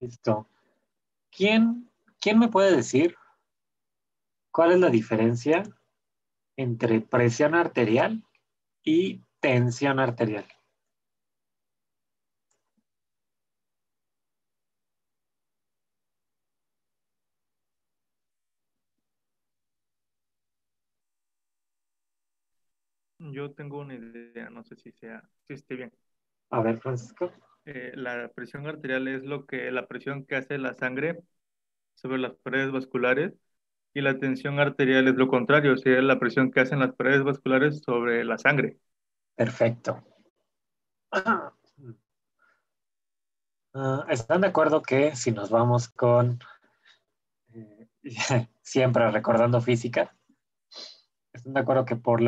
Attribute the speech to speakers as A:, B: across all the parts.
A: Listo. ¿Quién me puede decir cuál es la diferencia entre presión arterial y tensión arterial?
B: Yo tengo una idea, no sé si esté bien.
A: A ver, Francisco.
B: La presión arterial es la presión que hace la sangre sobre las paredes vasculares, y la tensión arterial es lo contrario, sería la presión que hacen las paredes vasculares sobre la sangre.
A: Perfecto. ¿Están de acuerdo que si nos vamos con siempre recordando física, están de acuerdo que por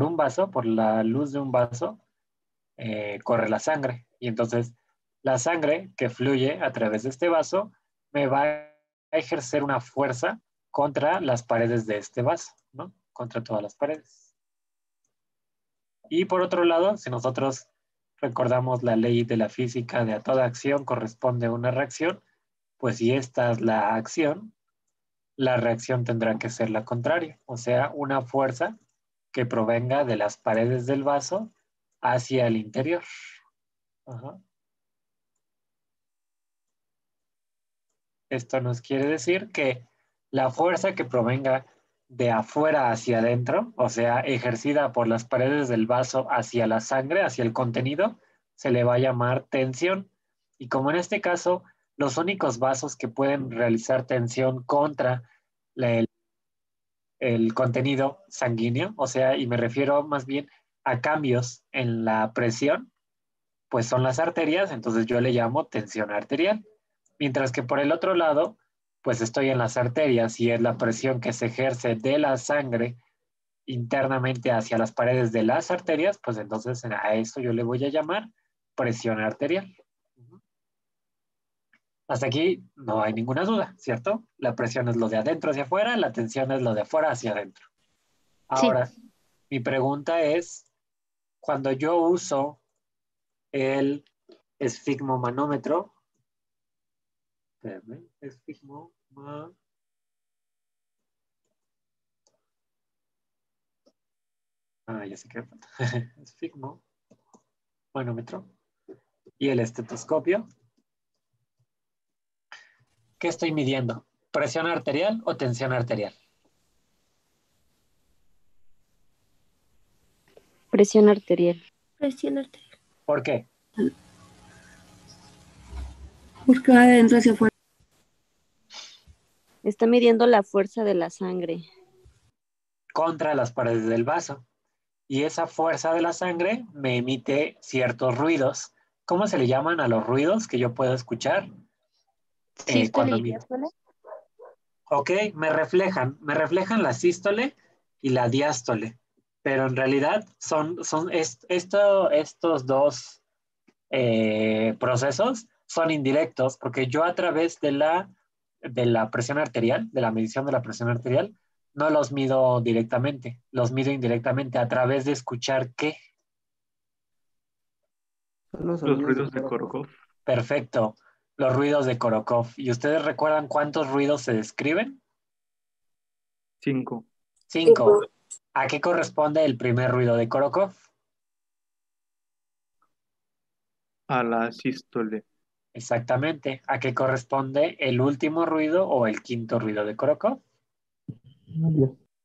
A: un vaso, por la luz de un vaso, corre la sangre? Y entonces la sangre que fluye a través de este vaso me va a ejercer una fuerza contra las paredes de este vaso, ¿no? Contra todas las paredes. Y por otro lado, si nosotros recordamos la ley de la física de a toda acción corresponde una reacción, pues si esta es la acción, la reacción tendrá que ser la contraria, o sea, una fuerza que provenga de las paredes del vaso hacia el interior. Ajá. Esto nos quiere decir que la fuerza que provenga de afuera hacia adentro, o sea, ejercida por las paredes del vaso hacia la sangre, hacia el contenido, se le va a llamar tensión. Y como en este caso, los únicos vasos que pueden realizar tensión contra el contenido sanguíneo, o sea, y me refiero más bien a cambios en la presión, pues son las arterias, entonces yo le llamo tensión arterial. Mientras que por el otro lado, pues estoy en las arterias y es la presión que se ejerce de la sangre internamente hacia las paredes de las arterias, pues entonces a esto yo le voy a llamar presión arterial. Hasta aquí no hay ninguna duda, ¿cierto? La presión es lo de adentro hacia afuera, la tensión es lo de afuera hacia adentro.
C: Sí.
A: Ahora, mi pregunta es, cuando yo uso el esfigmomanómetro, ya sé qué falta. Esfigmomanómetro y el estetoscopio. ¿Qué estoy midiendo? ¿Presión arterial o tensión arterial?
C: Presión arterial.
D: Presión arterial.
A: ¿Por qué?
D: Porque va de adentro hacia afuera.
C: Está midiendo la fuerza de la sangre.
A: Contra las paredes del vaso. Y esa fuerza de la sangre me emite ciertos ruidos. ¿Cómo se le llaman a los ruidos que yo puedo escuchar? Cuando mido. Ok, me reflejan la sístole y la diástole, pero en realidad estos dos procesos son indirectos, porque yo a través de la presión arterial, de la medición de la presión arterial, no los mido directamente, los mido indirectamente a través de escuchar qué.
B: Los ruidos de Korokov.
A: Perfecto, los ruidos de Korokov. ¿Y ustedes recuerdan cuántos ruidos se describen?
B: 5.
A: 5. ¿A qué corresponde el primer ruido de Korokov?
B: A la sístole.
A: Exactamente. ¿A qué corresponde el último ruido o el quinto ruido de Korokov?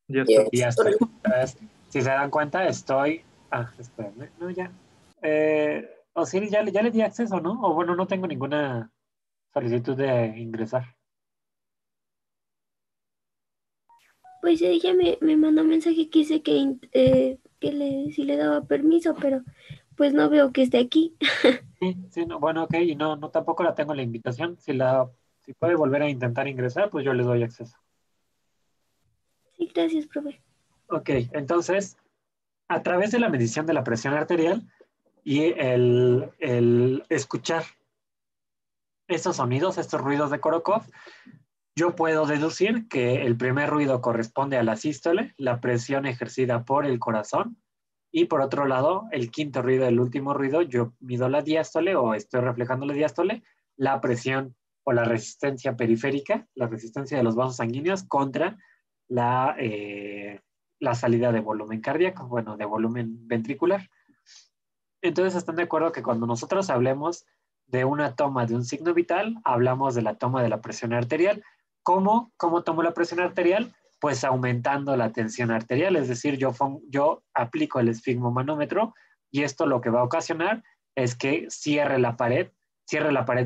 B: Ya está.
A: Diástole. Entonces, si se dan cuenta, estoy... espérenme. No, ya. Osiris, ya le di acceso, ¿no? O bueno, no tengo ninguna solicitud de ingresar.
D: Pues ella me mandó un mensaje que dice si le daba permiso, pero pues no veo que esté aquí.
A: Sí, no, bueno, ok, y no tampoco la tengo la invitación. Si puede volver a intentar ingresar, pues yo le doy acceso.
D: Sí, gracias, profe.
A: Ok, entonces, a través de la medición de la presión arterial y el escuchar estos sonidos, estos ruidos de Korokov, yo puedo deducir que el primer ruido corresponde a la sístole, la presión ejercida por el corazón, Y por otro lado, el quinto ruido, el último ruido, yo mido la diástole o estoy reflejando la diástole, la presión o la resistencia periférica, la resistencia de los vasos sanguíneos contra la, la salida de volumen cardíaco, bueno, de volumen ventricular. Entonces, ¿están de acuerdo que cuando nosotros hablemos de una toma de un signo vital, hablamos de la toma de la presión arterial? ¿Cómo tomo la presión arterial? Pues aumentando la tensión arterial, es decir, yo aplico el esfigmomanómetro y esto lo que va a ocasionar es que cierre la pared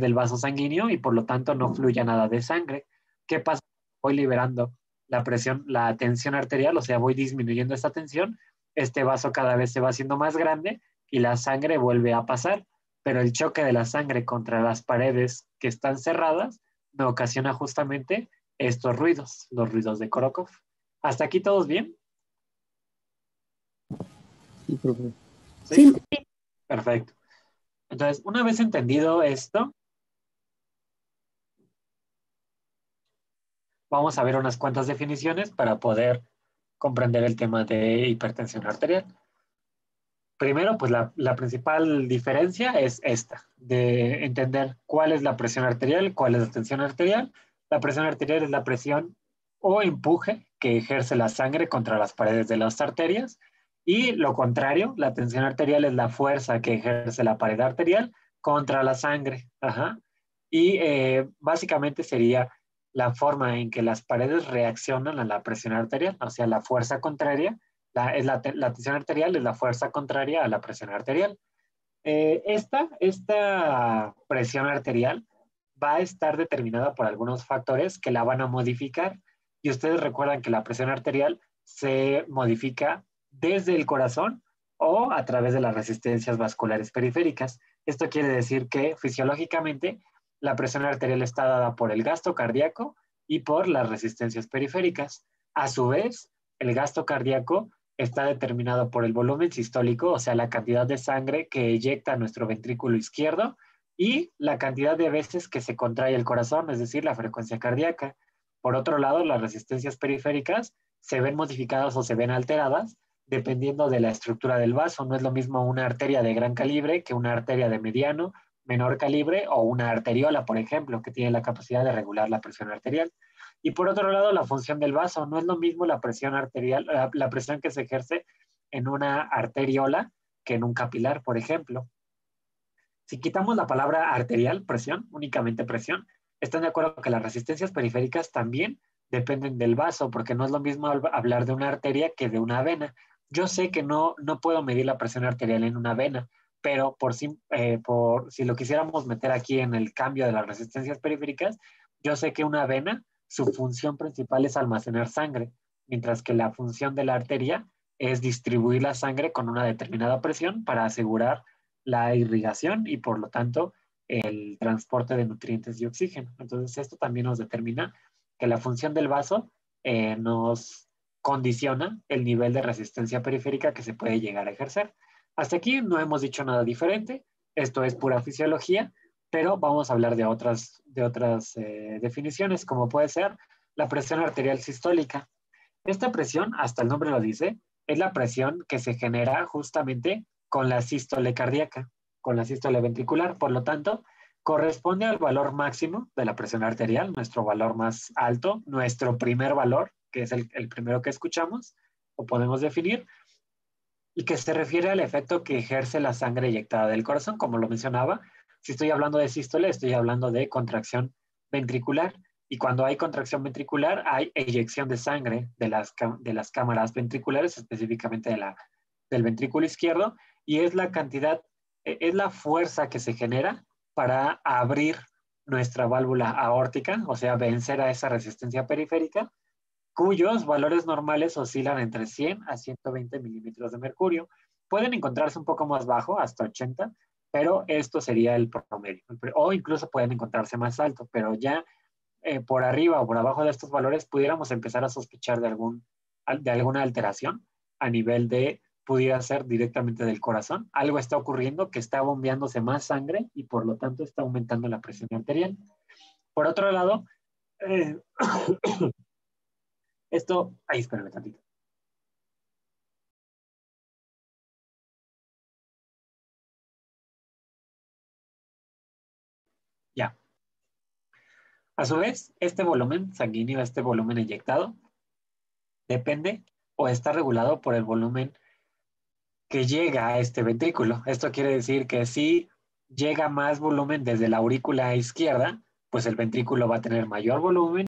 A: del vaso sanguíneo y por lo tanto no fluya nada de sangre. ¿Qué pasa? Voy liberando la presión, la tensión arterial, o sea, voy disminuyendo esta tensión, este vaso cada vez se va haciendo más grande y la sangre vuelve a pasar, pero el choque de la sangre contra las paredes que están cerradas me ocasiona justamente estos ruidos, los ruidos de Korokov. ¿Hasta aquí todos bien?
E: Sí, profe.
A: ¿Sí?
D: Sí.
A: Perfecto. Entonces, una vez entendido esto, vamos a ver unas cuantas definiciones para poder comprender el tema de hipertensión arterial. Primero, pues la principal diferencia es esta, de entender cuál es la presión arterial, cuál es la tensión arterial. La presión arterial es la presión o empuje que ejerce la sangre contra las paredes de las arterias y lo contrario, la tensión arterial es la fuerza que ejerce la pared arterial contra la sangre. Ajá. Y básicamente sería la forma en que las paredes reaccionan a la presión arterial, o sea, la fuerza contraria la tensión arterial es la fuerza contraria a la presión arterial. Esta presión arterial va a estar determinada por algunos factores que la van a modificar. Y ustedes recuerdan que la presión arterial se modifica desde el corazón o a través de las resistencias vasculares periféricas. Esto quiere decir que fisiológicamente la presión arterial está dada por el gasto cardíaco y por las resistencias periféricas. A su vez, el gasto cardíaco está determinado por el volumen sistólico, o sea, la cantidad de sangre que eyecta nuestro ventrículo izquierdo y la cantidad de veces que se contrae el corazón, es decir, la frecuencia cardíaca. Por otro lado, las resistencias periféricas se ven modificadas o se ven alteradas dependiendo de la estructura del vaso. No es lo mismo una arteria de gran calibre que una arteria de mediano, menor calibre o una arteriola, por ejemplo, que tiene la capacidad de regular la presión arterial. Y por otro lado, la función del vaso. No es lo mismo la presión arterial, la presión que se ejerce en una arteriola que en un capilar, por ejemplo. Si quitamos la palabra arterial, presión, únicamente presión, están de acuerdo que las resistencias periféricas también dependen del vaso, porque no es lo mismo hablar de una arteria que de una vena. Yo sé que no puedo medir la presión arterial en una vena, pero si lo quisiéramos meter aquí en el cambio de las resistencias periféricas, yo sé que una vena, su función principal es almacenar sangre, mientras que la función de la arteria es distribuir la sangre con una determinada presión para asegurar la irrigación y por lo tanto el transporte de nutrientes y oxígeno. Entonces esto también nos determina que la función del vaso nos condiciona el nivel de resistencia periférica que se puede llegar a ejercer. Hasta aquí no hemos dicho nada diferente, esto es pura fisiología, pero vamos a hablar de otras definiciones, como puede ser la presión arterial sistólica. Esta presión, hasta el nombre lo dice, es la presión que se genera justamente con la sístole cardíaca, con la sístole ventricular. Por lo tanto, corresponde al valor máximo de la presión arterial, nuestro valor más alto, nuestro primer valor, que es el primero que escuchamos o podemos definir, y que se refiere al efecto que ejerce la sangre eyectada del corazón, como lo mencionaba. Si estoy hablando de sístole, estoy hablando de contracción ventricular. Y cuando hay contracción ventricular, hay eyección de sangre de las cámaras ventriculares, específicamente del ventrículo izquierdo, y es la cantidad, es la fuerza que se genera para abrir nuestra válvula aórtica, o sea, vencer a esa resistencia periférica, cuyos valores normales oscilan entre 100 a 120 milímetros de mercurio. Pueden encontrarse un poco más bajo, hasta 80, pero esto sería el promedio. O incluso pueden encontrarse más alto, pero ya por arriba o por abajo de estos valores pudiéramos empezar a sospechar de alguna alteración a nivel de, pudiera ser directamente del corazón. Algo está ocurriendo que está bombeándose más sangre y por lo tanto está aumentando la presión arterial. Por otro lado, espérame tantito. A su vez, este volumen sanguíneo, este volumen inyectado, depende o está regulado por el volumen que llega a este ventrículo. Esto quiere decir que si llega más volumen desde la aurícula izquierda, pues el ventrículo va a tener mayor volumen